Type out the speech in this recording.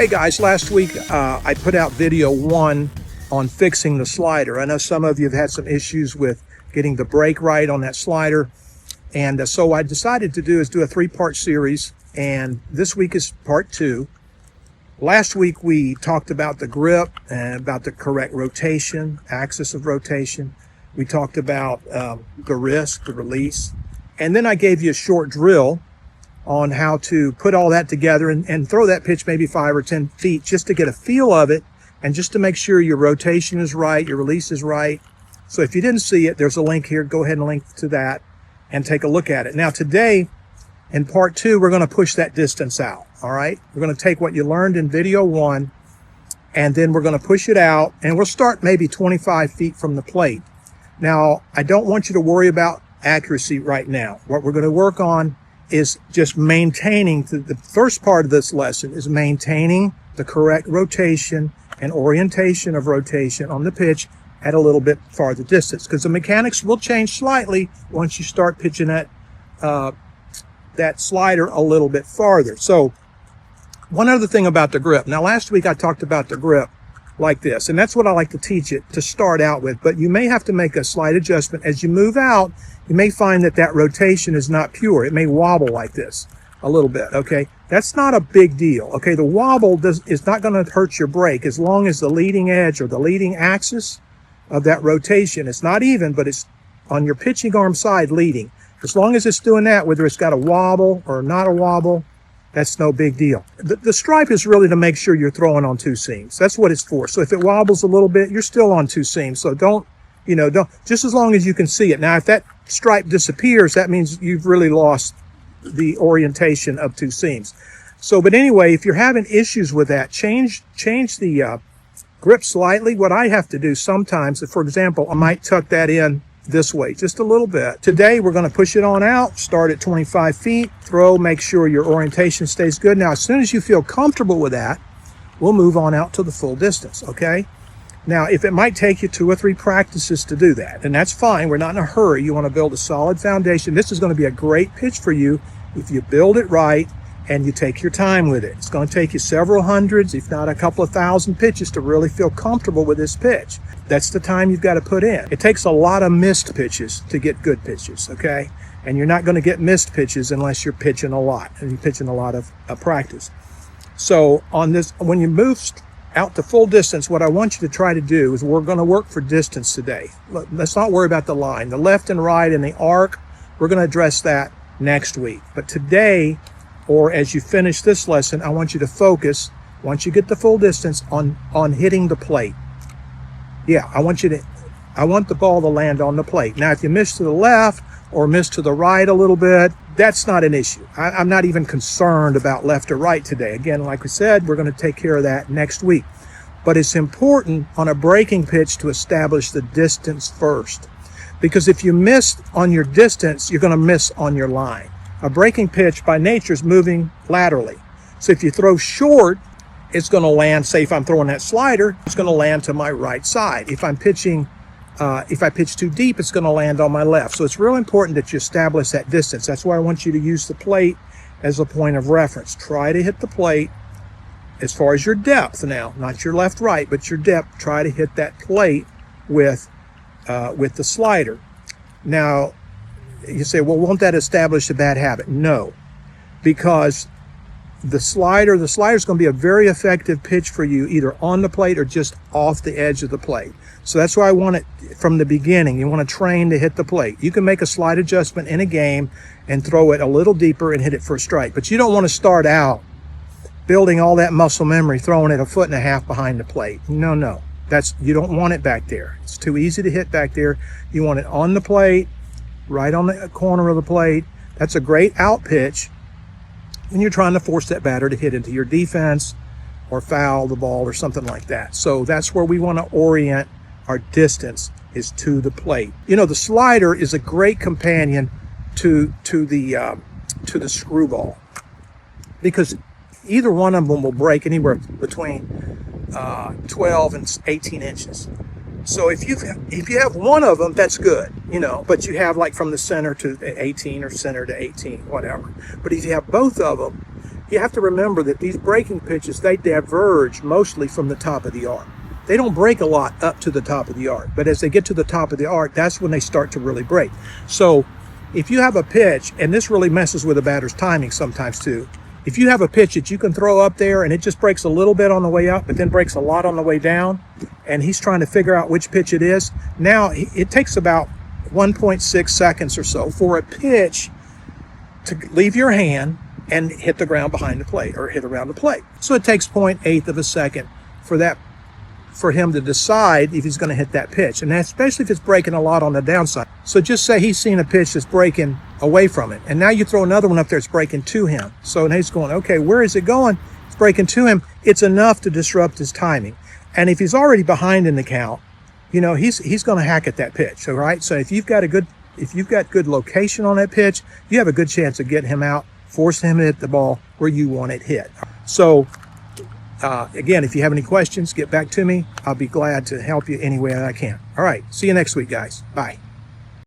Hey guys, last week I put out video 1 on fixing the slider. I know some of you have had some issues with getting the brake right on that slider. And so what I decided to do is do a 3-part series. And this week is part 2. Last week we talked about the grip and about the correct rotation, axis of rotation. We talked about the wrist, the release. And then I gave you a short drill on how to put all that together and throw that pitch maybe 5 or 10 feet just to get a feel of it and just to make sure your rotation is right, your release is right. So if you didn't see it, there's a link here. Go ahead and link to that and take a look at it. Now today, in part 2, we're going to push that distance out, all right? We're going to take what you learned in video 1, and then we're going to push it out, and we'll start maybe 25 feet from the plate. Now, I don't want you to worry about accuracy right now. What we're going to work on is just maintaining, the first part of this lesson is maintaining the correct rotation and orientation of rotation on the pitch at a little bit farther distance, because the mechanics will change slightly once you start pitching that slider a little bit farther. So one other thing about the grip. Now last week I talked about the grip like this, and that's what I like to teach it to start out with, but you may have to make a slight adjustment. As you move out, you may find that rotation is not pure. It may wobble like this a little bit, okay? That's not a big deal, okay? The wobble is not going to hurt your brake as long as the leading edge or the leading axis of that rotation, it's not even, but it's on your pitching arm side leading. As long as it's doing that, whether it's got a wobble or not a wobble, that's no big deal. The stripe is really to make sure you're throwing on 2 seams. That's what it's for. So if it wobbles a little bit, you're still on 2 seams. So don't, just as long as you can see it. Now, if that stripe disappears, that means you've really lost the orientation of 2 seams. So, but anyway, if you're having issues with that, change the grip slightly. What I have to do sometimes, for example, I might tuck that in this way, just a little bit. Today, we're going to push it on out, start at 25 feet, throw, make sure your orientation stays good. Now, as soon as you feel comfortable with that, we'll move on out to the full distance, okay? Now, if it might take you 2 or 3 practices to do that, and that's fine. We're not in a hurry. You want to build a solid foundation. This is going to be a great pitch for you if you build it right and you take your time with it. It's going to take you several hundreds, if not a couple of thousand pitches to really feel comfortable with this pitch. That's the time you've got to put in. It takes a lot of missed pitches to get good pitches, okay? And you're not going to get missed pitches unless you're pitching a lot, and you're pitching a lot of practice. So on this, when you move out to full distance, what I want you to try to do is we're going to work for distance today. Let's not worry about the line. The left and right and the arc, we're going to address that next week. But today, or as you finish this lesson, I want you to focus, once you get the full distance, on hitting the plate. Yeah, I want the ball to land on the plate. Now, if you miss to the left or miss to the right a little bit, that's not an issue. I'm not even concerned about left or right today. Again, like we said, we're going to take care of that next week. But it's important on a breaking pitch to establish the distance first. Because if you miss on your distance, you're going to miss on your line. A breaking pitch by nature is moving laterally. So if you throw short, it's going to land, say if I'm throwing that slider, it's going to land to my right side. If I'm pitching, if I pitch too deep, it's going to land on my left. So it's real important that you establish that distance. That's why I want you to use the plate as a point of reference. Try to hit the plate as far as your depth now, not your left, right, but your depth. Try to hit that plate with the slider. Now, you say, well, won't that establish a bad habit? No, because the slider is going to be a very effective pitch for you, either on the plate or just off the edge of the plate. So that's why I want it from the beginning. You want to train to hit the plate. You can make a slight adjustment in a game and throw it a little deeper and hit it for a strike. But you don't want to start out building all that muscle memory, throwing it 1.5 feet behind the plate. No. You don't want it back there. It's too easy to hit back there. You want it on the plate, right on the corner of the plate. That's a great out pitch when you're trying to force that batter to hit into your defense or foul the ball or something like that. So that's where we want to orient our distance, is to the plate. The slider is a great companion to the screwball, because either one of them will break anywhere between 12 and 18 inches. So if you have one of them, that's good, but you have like from the center to 18 or center to 18, whatever. But if you have both of them, you have to remember that these breaking pitches, they diverge mostly from the top of the arc. They don't break a lot up to the top of the arc, but as they get to the top of the arc, that's when they start to really break. So if you have a pitch, and this really messes with a batter's timing sometimes too, if you have a pitch that you can throw up there and it just breaks a little bit on the way up, but then breaks a lot on the way down, and he's trying to figure out which pitch it is, now it takes about 1.6 seconds or so for a pitch to leave your hand and hit the ground behind the plate or hit around the plate. So it takes 0.8 of a second for him to decide if he's going to hit that pitch, and especially if it's breaking a lot on the downside. So just say he's seen a pitch that's breaking away from it, and now you throw another one up there that's breaking to him. So now he's going, okay, where is it going? It's breaking to him. It's enough to disrupt his timing. And if he's already behind in the count, he's going to hack at that pitch. All right. So if you've got good location on that pitch, you have a good chance of getting him out, forcing him to hit the ball where you want it hit. So again, if you have any questions, get back to me. I'll be glad to help you any way that I can. All right. See you next week, guys. Bye.